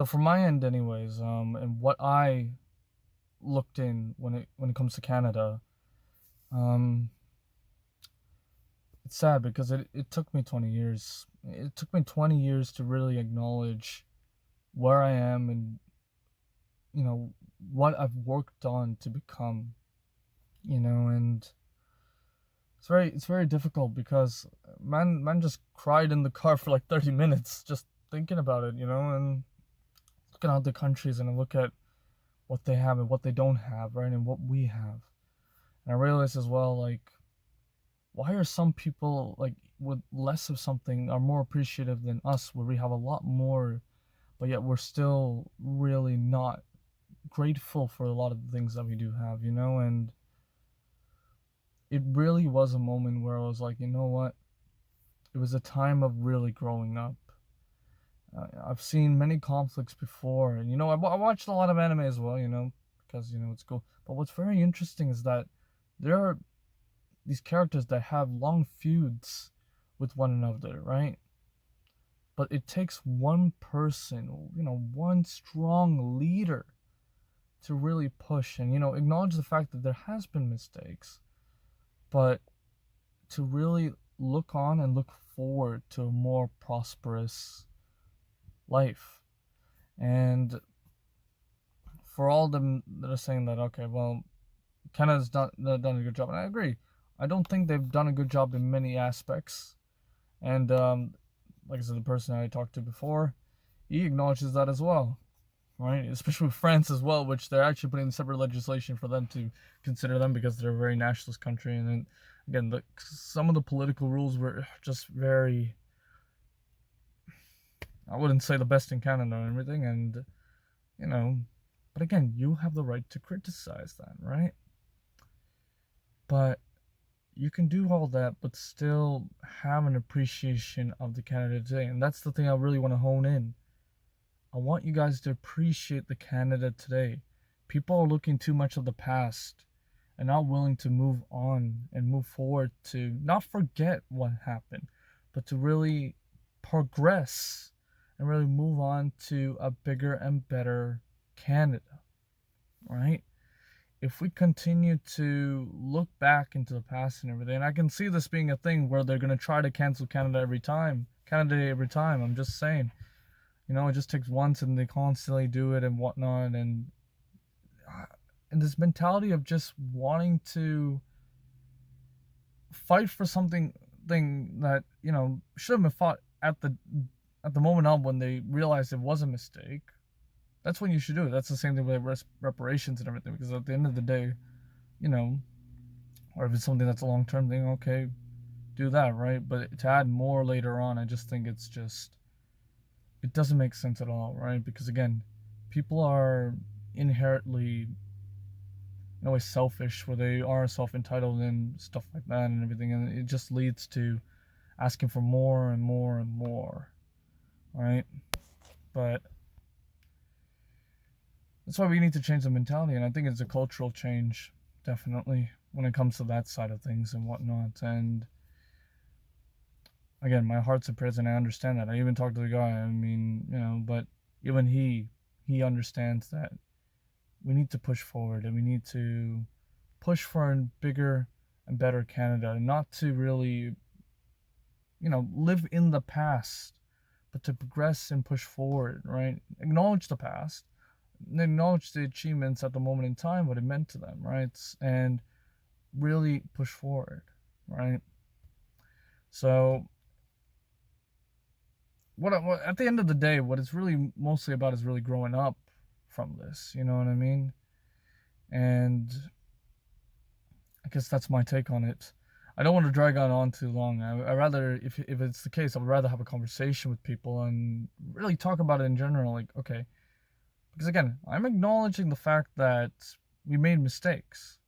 So from my end anyways, and what I looked in when it comes to Canada, um, it's sad because it took me 20 years. It took me 20 years to really acknowledge where I am and, you know, what I've worked on to become, and it's very difficult because man just cried in the car for like 30 minutes just thinking about it, and looking at the countries and I look at what they have and what they don't have, right? And what we have. And I realize as well, like, why are some people like with less of something are more appreciative than us, where we have a lot more, but yet we're still really not grateful for a lot of the things that we do have, And it really was a moment where I was like, you know what? It was a time of really growing up. I've seen many conflicts before, and I watched a lot of anime as well, because it's cool. But what's very interesting is that there are these characters that have long feuds with one another, right? But it takes one person, one strong leader to really push and, acknowledge the fact that there has been mistakes, but to really look on and look forward to a more prosperous life. And for all them that are saying that, okay, well, Canada's done a good job, and I agree. I don't think they've done a good job in many aspects. And like I said, the person I talked to before, he acknowledges that as well, right? Especially with France as well, which they're actually putting in separate legislation for them to consider them because they're a very nationalist country. And then again, some of the political rules were just very, I wouldn't say the best in Canada and everything. And, but again, you have the right to criticize that, right? But you can do all that, but still have an appreciation of the Canada today. And that's the thing I really want to hone in. I want you guys to appreciate the Canada today. People are looking too much of the past and not willing to move on and move forward, to not forget what happened, but to really progress and really move on to a bigger and better Canada, right? If we continue to look back into the past and everything, and I can see this being a thing where they're going to try to cancel Canada every time. I'm just saying. It just takes once and they constantly do it and whatnot. And this mentality of just wanting to fight for something that, should have been fought at the moment of when they realized it was a mistake. That's when you should do it. That's the same thing with reparations and everything, because at the end of the day, or if it's something that's a long-term thing, okay, do that, right? But to add more later on, I just think it doesn't make sense at all, right? Because again, people are inherently, in a way, selfish, where they are self-entitled and stuff like that and everything, and it just leads to asking for more and more and more, right? But that's why we need to change the mentality, and I think it's a cultural change, definitely, when it comes to that side of things and whatnot. And again, my heart's and prayers, and I understand that. I even talked to the guy. I mean, but even he understands that we need to push forward and we need to push for a bigger and better Canada, not to really, live in the past, but to progress and push forward, right? Acknowledge the past, acknowledge the achievements at the moment in time, what it meant to them, right? And really push forward, right? So what at the end of the day, what it's really mostly about is really growing up from this, you know what I mean? And I guess that's my take on it. I don't want to drag on too long. I rather, if it's the case, I would rather have a conversation with people and really talk about it in general. Like, okay, because again, I'm acknowledging the fact that we made mistakes,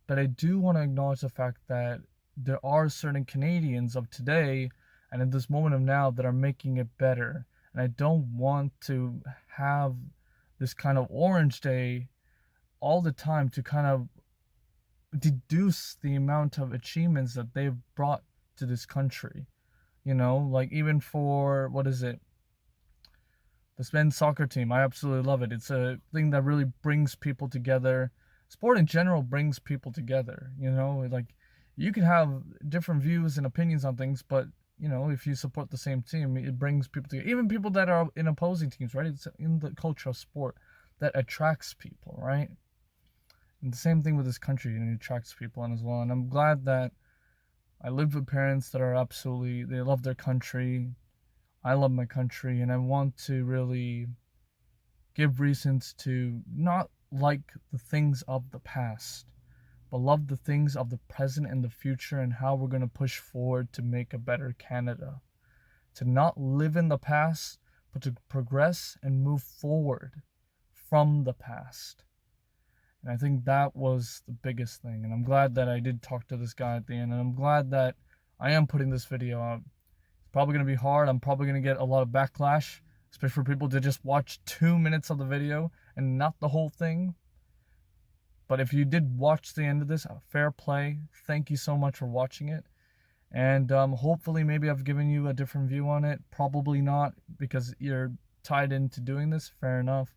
but I do want to acknowledge the fact that there are certain Canadians of today and in this moment of now that are making it better. And I don't want to have this kind of orange day all the time to kind of deduce the amount of achievements that they've brought to this country. Like even for, what is it? This men's soccer team, I absolutely love it. It's a thing that really brings people together. Sport in general brings people together, you know? Like, you can have different views and opinions on things, but, you know, if you support the same team, it brings people together. Even people that are in opposing teams, right? It's in the culture of sport that attracts people, right? And the same thing with this country, and it attracts people in as well. And I'm glad that I lived with parents that are absolutely, they love their country. I love my country, and I want to really give reasons to not like the things of the past, but love the things of the present and the future, and how we're going to push forward to make a better Canada. To not live in the past, but to progress and move forward from the past. And I think that was the biggest thing. And I'm glad that I did talk to this guy at the end. And I'm glad that I am putting this video out. It's probably going to be hard. I'm probably going to get a lot of backlash, especially for people to just watch 2 minutes of the video and not the whole thing. But if you did watch the end of this, fair play. Thank you so much for watching it. And hopefully maybe I've given you a different view on it. Probably not, because you're tied into doing this. Fair enough.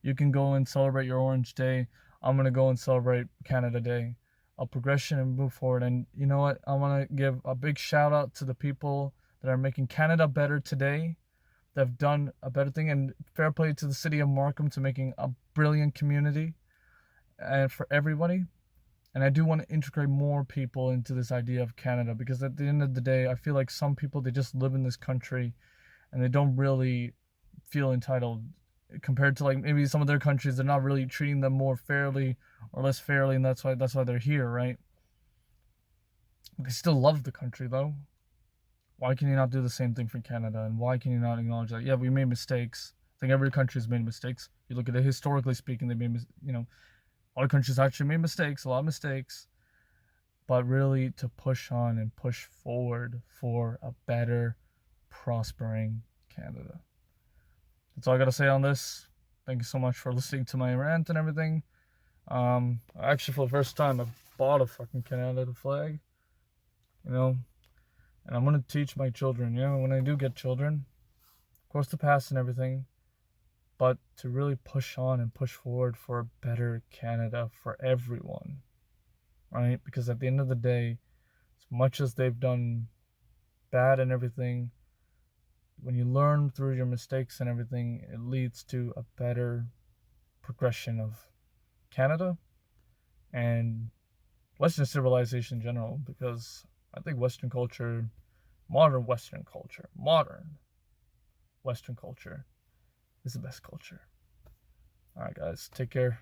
You can go and celebrate your Orange Day. I'm going to go and celebrate Canada Day. A progression and move forward. And you know what? I want to give a big shout out to the people that are making Canada better today. That have done a better thing. And fair play to the city of Markham to making a brilliant community and for everybody. And I do want to integrate more people into this idea of Canada, because at the end of the day, I feel like some people, they just live in this country and they don't really feel entitled compared to like maybe some of their countries. They're not really treating them more fairly or less fairly, and that's why they're here, right? They still love the country though. Why can you not do the same thing for Canada? And why can you not acknowledge that? Yeah, we made mistakes. I think every country's made mistakes. You look at it historically speaking, they made, you know, a lot of countries actually made mistakes, a lot of mistakes. But really to push on and push forward for a better, prospering Canada. That's all I gotta say on this. Thank you so much for listening to my rant and everything. Actually, for the first time, I bought a fucking Canada flag, you know, and I'm gonna teach my children, you know, when I do get children, of course, the past and everything, but to really push on and push forward for a better Canada for everyone, right? Because at the end of the day, as much as they've done bad and everything, when you learn through your mistakes and everything, it leads to a better progression of Canada and Western civilization in general, because I think Western culture, modern Western culture is the best culture. All right, guys, take care.